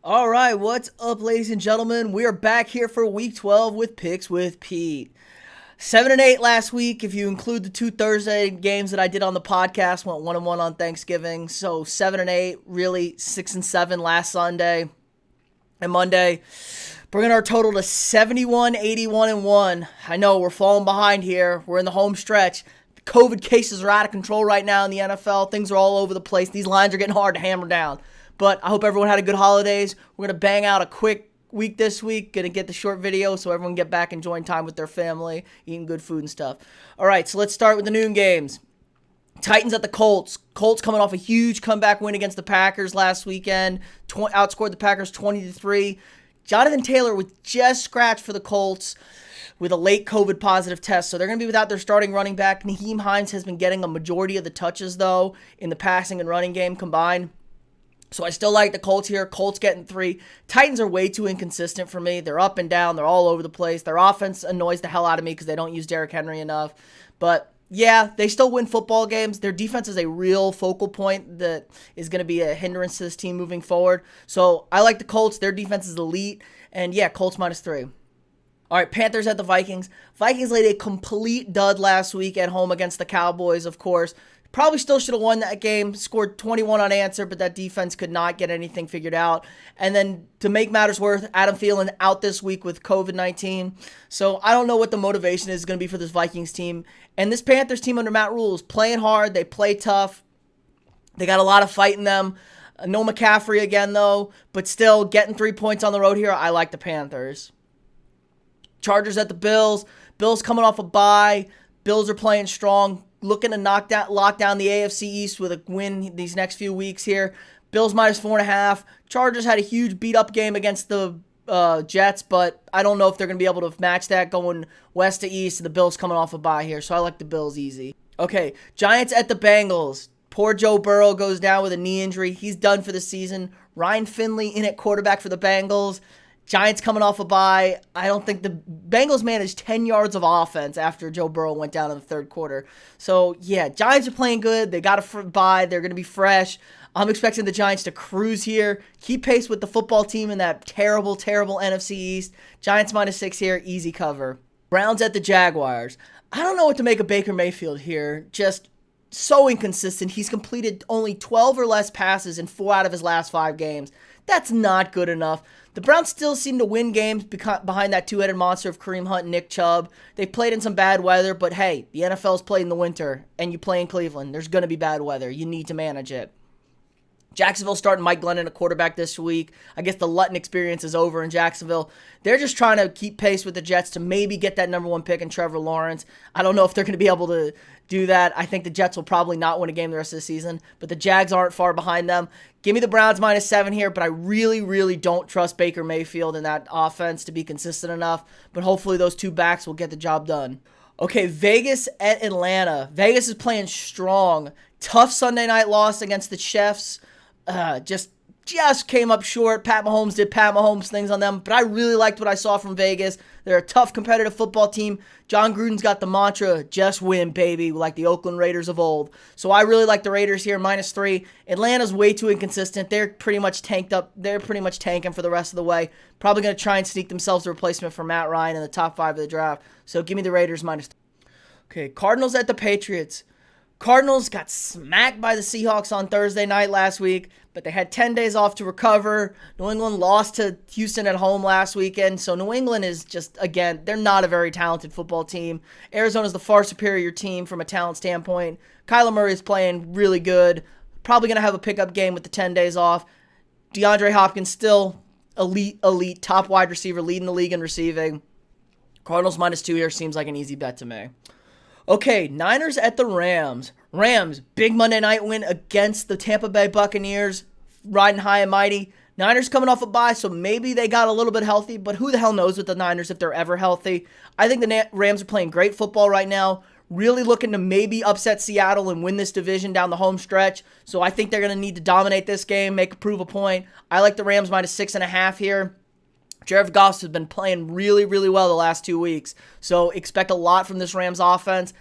All right, what's up, ladies and gentlemen? We are back here for week 12 with Picks with Pete. 7-8 last week, if you include the two Thursday games that I did on the podcast, went 1-1 on Thanksgiving. So 7-8, really 6-7 last Sunday and Monday, bringing our total to 71, 81, and 1. I know we're falling behind here. We're in the home stretch. The COVID cases are out of control right now in the NFL. Things are all over the place. These lines are getting hard to hammer down. But I hope everyone had a good holidays. We're going to bang out a quick week this week. Going to get the short video so everyone can get back enjoying time with their family, eating good food and stuff. All right, so let's start with the noon games. Titans at the Colts. Colts coming off a huge comeback win against the Packers last weekend. Outscored the Packers 20-3. Jonathan Taylor was just scratched for the Colts with a late COVID positive test. So they're going to be without their starting running back. Nyheim Hines has been getting a majority of the touches, though, in the passing and running game combined. So I still like the Colts here. Colts getting 3. Titans are way too inconsistent for me. They're up and down. They're all over the place. Their offense annoys the hell out of me because they don't use Derrick Henry enough. But yeah, they still win football games. Their defense is a real focal point that is going to be a hindrance to this team moving forward. So I like the Colts. Their defense is elite. And yeah, Colts -3. All right, Panthers at the Vikings. Vikings laid a complete dud last week at home against the Cowboys, of course. Probably still should have won that game, scored 21 unanswered, but that defense could not get anything figured out. And then to make matters worse, Adam Thielen out this week with COVID-19. So I don't know what the motivation is going to be for this Vikings team. And this Panthers team under Matt Rule is playing hard. They play tough. They got a lot of fight in them. No McCaffrey again, though, but still getting 3 points on the road here. I like the Panthers. Chargers at the Bills. Bills coming off a bye. Bills are playing strong. Looking to lock down the AFC East with a win these next few weeks here. Bills -4.5. Chargers had a huge beat-up game against the Jets, but I don't know if they're going to be able to match that going west to east. The Bills coming off a bye here, so I like the Bills easy. Okay, Giants at the Bengals. Poor Joe Burrow goes down with a knee injury. He's done for the season. Ryan Finley in at quarterback for the Bengals. Giants coming off a bye. I don't think the Bengals managed 10 yards of offense after Joe Burrow went down in the third quarter. So, yeah, Giants are playing good. They got a bye. They're going to be fresh. I'm expecting the Giants to cruise here, keep pace with the football team in that terrible, terrible NFC East. Giants -6 here, easy cover. Browns at the Jaguars. I don't know what to make of Baker Mayfield here. Just so inconsistent. He's completed only 12 or less passes in 4 out of his last 5 games. That's not good enough. The Browns still seem to win games behind that two-headed monster of Kareem Hunt and Nick Chubb. They've played in some bad weather, but hey, the NFL's played in the winter, and you play in Cleveland. There's going to be bad weather. You need to manage it. Jacksonville starting Mike Glennon at quarterback this week. I guess the Luton experience is over in Jacksonville. They're just trying to keep pace with the Jets to maybe get that number 1 pick in Trevor Lawrence. I don't know if they're going to be able to do that. I think the Jets will probably not win a game the rest of the season, but the Jags aren't far behind them. Give me the Browns -7 here, but I really, really don't trust Baker Mayfield in that offense to be consistent enough, but hopefully those two backs will get the job done. Okay, Vegas at Atlanta. Vegas is playing strong. Tough Sunday night loss against the Chiefs. Just came up short. Pat Mahomes did Pat Mahomes things on them, but I really liked what I saw from Vegas. They're a tough, competitive football team. John Gruden's got the mantra, just win, baby, like the Oakland Raiders of old. So I really like the Raiders here, -3. Atlanta's way too inconsistent. They're pretty much tanked up. They're pretty much tanking for the rest of the way. Probably going to try and sneak themselves a replacement for Matt Ryan in the top 5 of the draft. So give me the Raiders -3. Okay, Cardinals at the Patriots. Cardinals got smacked by the Seahawks on Thursday night last week, but they had 10 days off to recover. New England lost to Houston at home last weekend, so New England is just, again, they're not a very talented football team. Arizona's the far superior team from a talent standpoint. Kyler Murray is playing really good. Probably going to have a pickup game with the 10 days off. DeAndre Hopkins still elite, top wide receiver, leading the league in receiving. Cardinals -2 here seems like an easy bet to me. Okay, Niners at the Rams. Rams, big Monday night win against the Tampa Bay Buccaneers, riding high and mighty. Niners coming off a bye, so maybe they got a little bit healthy, but who the hell knows with the Niners if they're ever healthy. I think the Rams are playing great football right now, really looking to maybe upset Seattle and win this division down the home stretch. So I think they're going to need to dominate this game, prove a point. I like the Rams -6.5 here. Jared Goff has been playing really, really well the last 2 weeks, so expect a lot from this Rams offense.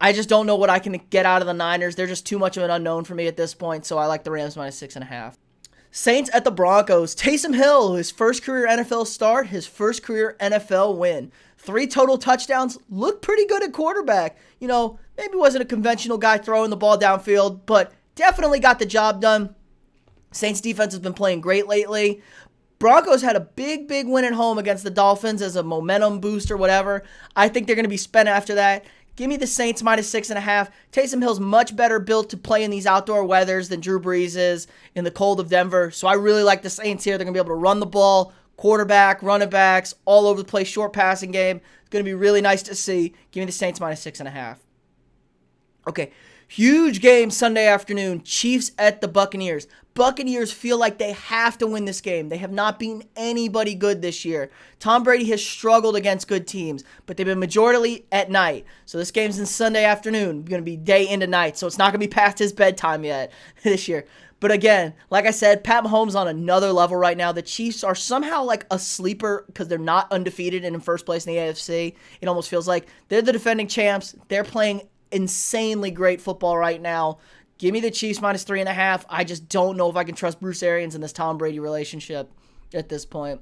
I just don't know what I can get out of the Niners. They're just too much of an unknown for me at this point, so I like the Rams -6.5. Saints at the Broncos. Taysom Hill, his first career NFL start, his first career NFL win. 3 total touchdowns. Looked pretty good at quarterback. Maybe wasn't a conventional guy throwing the ball downfield, but definitely got the job done. Saints defense has been playing great lately. Broncos had a big win at home against the Dolphins as a momentum boost or whatever. I think they're going to be spent after that. Give me the Saints -6.5. Taysom Hill's much better built to play in these outdoor weathers than Drew Brees is in the cold of Denver. So I really like the Saints here. They're going to be able to run the ball, quarterback, running backs, all over the place, short passing game. It's going to be really nice to see. Give me the Saints -6.5. Okay, huge game Sunday afternoon. Chiefs at the Buccaneers. Buccaneers feel like they have to win this game. They have not beaten anybody good this year. Tom Brady has struggled against good teams, but they've been majority at night. So this game's in Sunday afternoon. Going to be day into night, so it's not going to be past his bedtime yet this year. But again, like I said, Pat Mahomes on another level right now. The Chiefs are somehow like a sleeper because they're not undefeated and in first place in the AFC. It almost feels like they're the defending champs. They're playing insanely great football right now. Give me the Chiefs -3.5. I just don't know if I can trust Bruce Arians in this Tom Brady relationship at this point.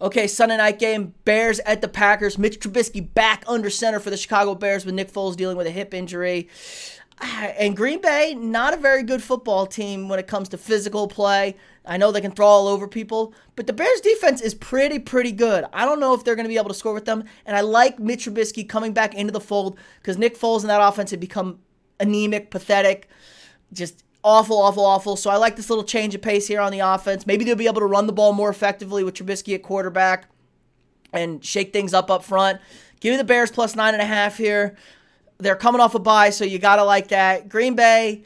Okay, Sunday night game, Bears at the Packers. Mitch Trubisky back under center for the Chicago Bears with Nick Foles dealing with a hip injury. And Green Bay, not a very good football team when it comes to physical play. I know they can throw all over people, but the Bears defense is pretty good. I don't know if they're going to be able to score with them, and I like Mitch Trubisky coming back into the fold because Nick Foles in that offense had become anemic, pathetic, just awful. So I like this little change of pace here on the offense. Maybe they'll be able to run the ball more effectively with Trubisky at quarterback and shake things up front. Give me the Bears +9.5 here. They're coming off a bye, so you got to like that. Green Bay,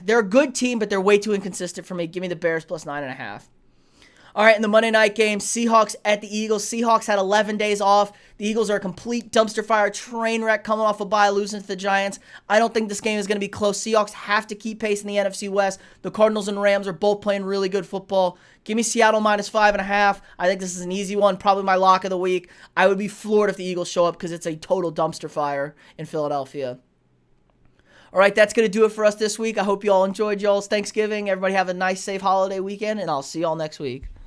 they're a good team, but they're way too inconsistent for me. Give me the Bears +9.5. All right, in the Monday night game, Seahawks at the Eagles. Seahawks had 11 days off. The Eagles are a complete dumpster fire train wreck coming off a bye, losing to the Giants. I don't think this game is going to be close. Seahawks have to keep pace in the NFC West. The Cardinals and Rams are both playing really good football. Give me Seattle -5.5. I think this is an easy one, probably my lock of the week. I would be floored if the Eagles show up because it's a total dumpster fire in Philadelphia. All right, that's going to do it for us this week. I hope you all enjoyed y'all's Thanksgiving. Everybody have a nice, safe holiday weekend, and I'll see y'all next week.